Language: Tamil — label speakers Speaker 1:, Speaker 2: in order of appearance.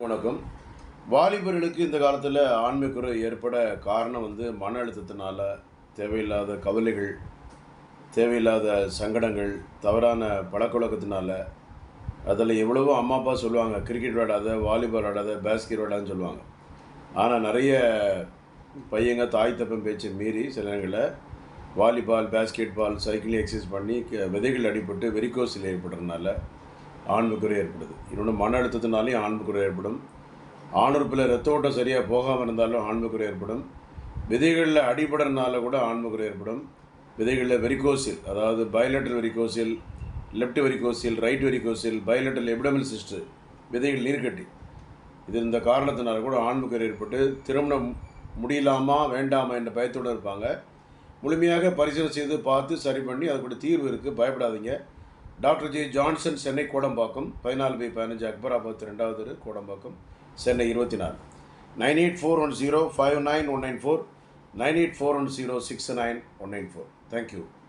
Speaker 1: வணக்கம். வாலிபர்களுக்கு இந்த காலத்தில் ஆண்மைக்குறை ஏற்பட காரணம் மன அழுத்தத்தினால, தேவையில்லாத கவலைகள், தேவையில்லாத சங்கடங்கள், தவறான பழக்கவழக்கத்தினால. அதில் எவ்வளவோ அம்மா, அப்பா சொல்லுவாங்க, கிரிக்கெட் விளையாடாத, வாலிபால் விளையாடாத, பேஸ்கெட் விளையாடாதுன்னு சொல்லுவாங்க. ஆனால் நிறைய பையங்க தாய் தப்பன் பேச்சை மீறி சில நேரங்களில் volleyball, basketball, cycling exercise பண்ணி விதைகள் அடிபட்டு வெரிகோஸில் ஏற்படுறதுனால ஆண்மைக்குறை ஏற்படுது. இன்னொன்று மன அழுத்தத்தினாலேயும் ஆண்மைக்குறை ஏற்படும். ஆணுறுப்பில் ரத்த ஓட்டம் சரியாக போகாமல் இருந்தாலும் ஆண்மைக்குறை ஏற்படும். விதைகளில் அடிபடுறதுனால கூட ஆண்மைக்குறை ஏற்படும். விதைகளில் வெரிகோசில், அதாவது bilateral varicocele, left varicocele, right varicocele, bilateral epididymal cyst, விதைகள் நீர்க்கட்டி. இது இந்த காரணத்தினால கூட ஆண்மைக்குறை ஏற்பட்டு திருமணம் முடியலாமா வேண்டாமா என்ற பயத்தோடு இருப்பாங்க. முழுமையாக பரிசீலனை செய்து பார்த்து சரி பண்ணி அதுக்கூட தீர்வு இருக்குது, பயப்படாதீங்க. Doctor J Johnson, Chennai Kodambakkam, 14/15 Akbarabad 2வது தெரு, கோடம்பாக்கம், சென்னை 24. 9841059194, 9841069194. தேங்க்யூ.